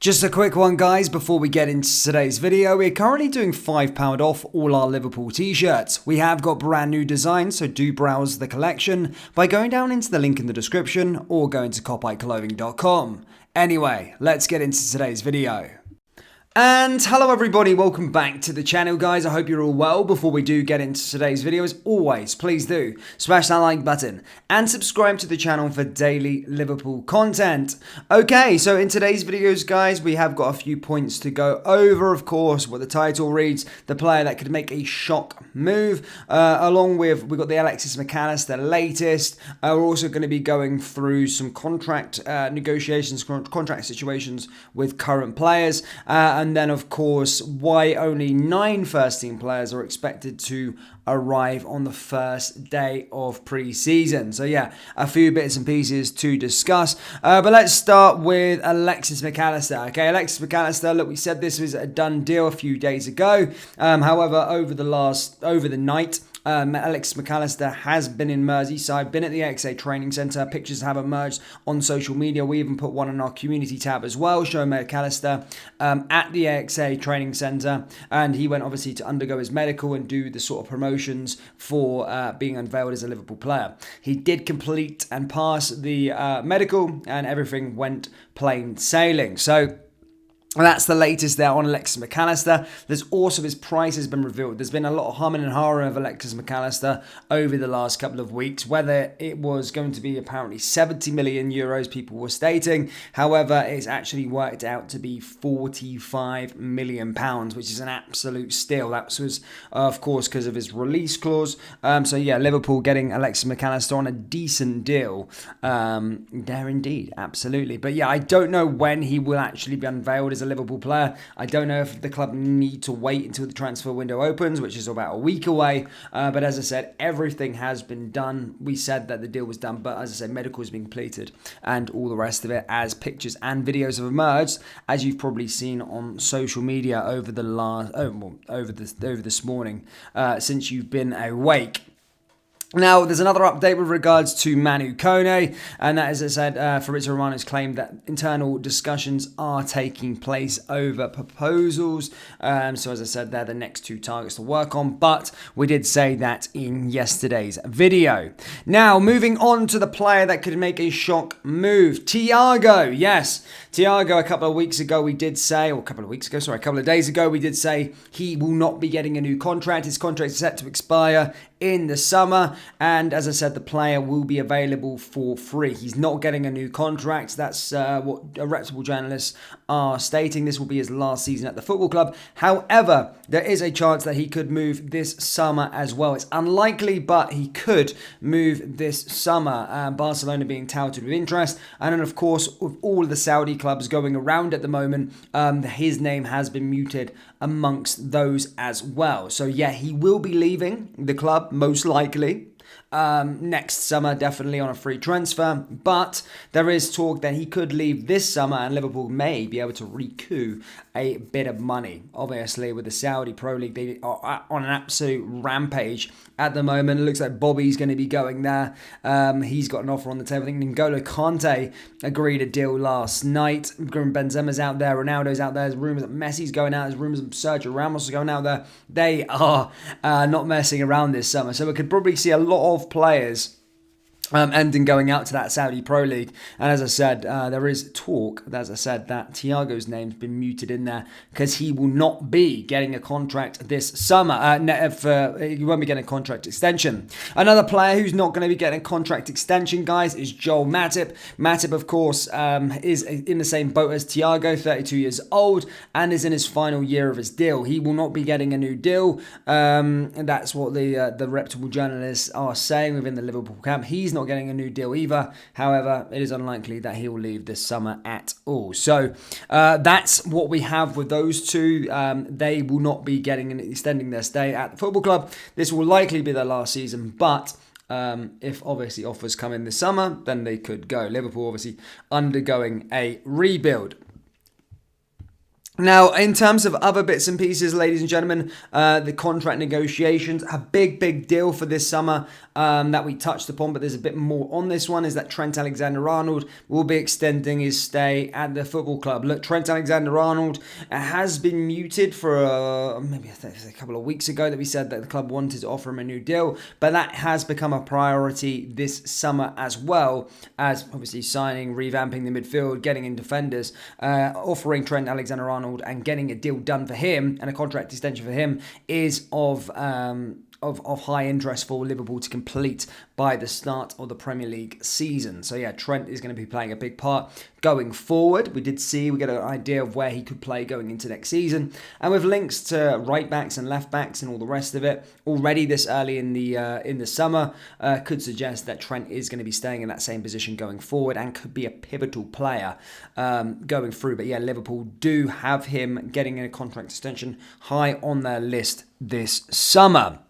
Just a quick one, guys, before we get into today's video. We're currently doing £5 off all our Liverpool t-shirts. We have got brand new designs, so do browse the collection by going down into the link in the description or going to copiclothing.com. Anyway, let's get into today's video. And hello everybody, welcome back to the channel, guys. I hope you're all well. Before we do get into today's video, as always, please do smash that like button and subscribe to the channel for daily Liverpool content. Okay, so in today's videos, guys, we have got a few points to go over. Of course, what the title reads, the player that could make a shock move, along with, we've got the Alexis McAllister latest. We're also going to be going through some contract negotiations, contract situations with current players, and then, of course, why only 9 first-team players are expected to arrive on the first day of pre-season. So, yeah, a few bits and pieces to discuss. But let's start with Alexis McAllister. Okay, Alexis McAllister, look, we said this was a done deal a few days ago. However, over the night, Alexis McAllister has been in Merseyside, been at the XA training centre. Pictures have emerged on social media. We even put one on our community tab as well, showing McAllister at the XA training centre. And he went obviously to undergo his medical and do the sort of promotions for being unveiled as a Liverpool player. He did complete and pass the medical, and everything went plain sailing. So that's the latest there on Alexis McAllister. There's also his price has been revealed. There's been a lot of humming and hawing of Alexis McAllister over the last couple of weeks, whether it was going to be apparently 70 million euros, people were stating. However, it's actually worked out to be 45 million pounds, which is an absolute steal. That was, of course, because of his release clause. So yeah, Liverpool getting Alexis McAllister on a decent deal. There indeed, absolutely. But yeah, I don't know when he will actually be unveiled as a Liverpool player. I don't know if the club need to wait until the transfer window opens, which is about a week away. But as I said, everything has been done. We said that the deal was done, but as I said, medical has been completed and all the rest of it, as pictures and videos have emerged, as you've probably seen on social media over the last over this morning, since you've been awake. Now, there's another update with regards to Manu Kone, and that, as I said, Fabrizio Romano's claimed that internal discussions are taking place over proposals. So, as I said, they're the next 2 targets to work on, but we did say that in yesterday's video. Now, moving on to the player that could make a shock move, Thiago. Yes, Thiago, a couple of days ago, we did say he will not be getting a new contract. His contract is set to expire in the summer, and as I said, the player will be available for free. He's not getting a new contract. That's what reputable journalists are stating. This will be his last season at the football club. However, there is a chance that he could move this summer as well. It's unlikely, but he could move this summer. Barcelona being touted with interest, and then of course, with all the Saudi clubs going around at the moment, his name has been muted amongst those as well. So yeah, he will be leaving the club most likely next summer, definitely on a free transfer, but there is talk that he could leave this summer and Liverpool may be able to recoup a bit of money. Obviously, with the Saudi Pro League, they are on an absolute rampage at the moment. It looks like Bobby's going to be going there. He's got an offer on the table. I think N'Golo Kante agreed a deal last night. Benzema's out there, Ronaldo's out there. There's rumours that Messi's going out. There's rumours that Sergio Ramos is going out there. They are not messing around this summer, so we could probably see a lot of players ending going out to that Saudi Pro League. And as I said, there is talk, as I said, that Thiago's name's been muted in there because he will not be getting a contract this summer. He won't be getting a contract extension. Another player who's not going to be getting a contract extension, guys, is Joel Matip. Matip, of course, is in the same boat as Thiago, 32 years old, and is in his final year of his deal. He will not be getting a new deal. And that's what the reputable journalists are saying within the Liverpool camp. He's not getting a new deal either. However, it is unlikely that he will leave this summer at all. So that's what we have with those two. They will not be getting and extending their stay at the football club. This will likely be their last season, but if obviously offers come in this summer, then they could go. Liverpool obviously undergoing a rebuild. Now, in terms of other bits and pieces, ladies and gentlemen, the contract negotiations, a big deal for this summer that we touched upon, but there's a bit more on this one, is that Trent Alexander-Arnold will be extending his stay at the football club. Look, Trent Alexander-Arnold has been muted for maybe a couple of weeks ago that we said that the club wanted to offer him a new deal, but that has become a priority this summer as well, as obviously signing, revamping the midfield, getting in defenders, offering Trent Alexander-Arnold and getting a deal done for him and a contract extension for him is of high interest for Liverpool to complete by the start of the Premier League season. So yeah, Trent is going to be playing a big part going forward. We get an idea of where he could play going into next season, and with links to right backs and left backs and all the rest of it already this early in the summer, could suggest that Trent is going to be staying in that same position going forward and could be a pivotal player going through. But yeah, Liverpool do have him getting a contract extension high on their list this summer.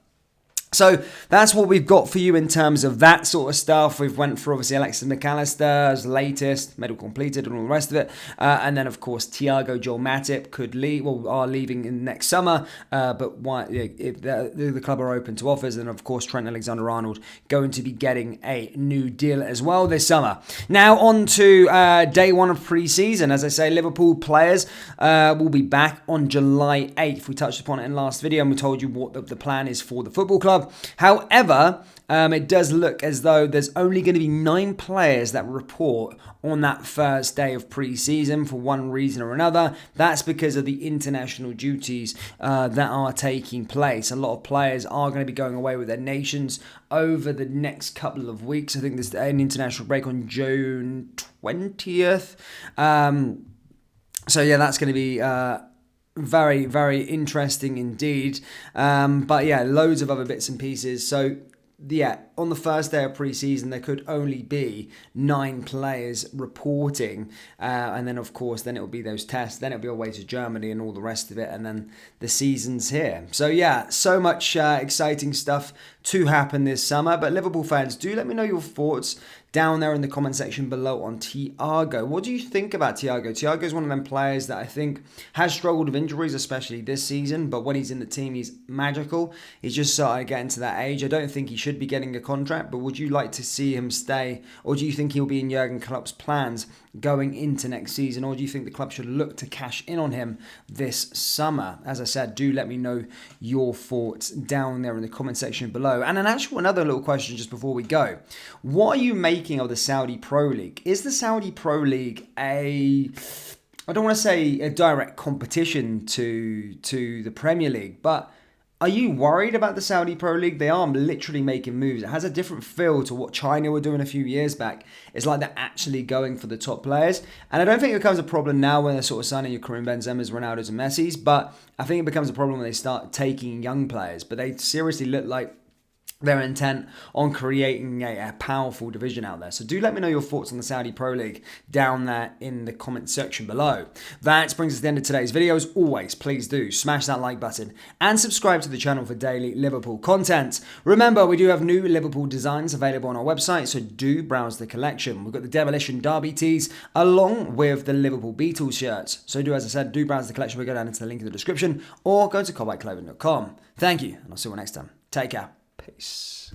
So that's what we've got for you in terms of that sort of stuff. We've went through obviously Alexis McAllister's latest, medical completed and all the rest of it. And then of course Thiago Joel Matip could leave, are leaving in next summer. But if the club are open to offers, then of course Trent Alexander-Arnold going to be getting a new deal as well this summer. Now on to day one of pre-season. As I say, Liverpool players will be back on July 8th. We touched upon it in last video and we told you what the plan is for the football club. However, it does look as though there's only going to be 9 players that report on that first day of pre-season for one reason or another. That's because of the international duties that are taking place. A lot of players are going to be going away with their nations over the next couple of weeks. I think there's an international break on June 20th. So yeah, that's going to be very interesting indeed. But yeah, loads of other bits and pieces. So yeah, on the first day of pre-season, there could only be 9 players reporting. And then, of course, then it'll be those tests. Then it'll be away to Germany and all the rest of it. And then the season's here. So yeah, so much exciting stuff to happen this summer. But Liverpool fans, do let me know your thoughts down there in the comment section below on Thiago. What do you think about Thiago? Thiago is one of them players that I think has struggled with injuries, especially this season, but when he's in the team, he's magical. He's just starting to get into that age. I don't think he should be getting a contract, but would you like to see him stay, or do you think he'll be in Jurgen Klopp's plans going into next season, or do you think the club should look to cash in on him this summer? As I said, do let me know your thoughts down there in the comment section below. And another little question just before we go. What are you making of the Saudi Pro League? Is the Saudi Pro League I don't want to say a direct competition to the Premier League, but are you worried about the Saudi Pro League? They are literally making moves. It has a different feel to what China were doing a few years back. It's like they're actually going for the top players. And I don't think it becomes a problem now when they're sort of signing your Karim Benzema's, Ronaldo's and Messi's, but I think it becomes a problem when they start taking young players. But they seriously look like they're intent on creating a powerful division out there. So do let me know your thoughts on the Saudi Pro League down there in the comment section below. That brings us to the end of today's video. As always, please do smash that like button and subscribe to the channel for daily Liverpool content. Remember, we do have new Liverpool designs available on our website, so do browse the collection. We've got the Demolition Derby tees along with the Liverpool Beatles shirts. So do, as I said, do browse the collection. We'll go down into the link in the description or go to cobblekloven.com. Thank you, and I'll see you next time. Take care. Peace.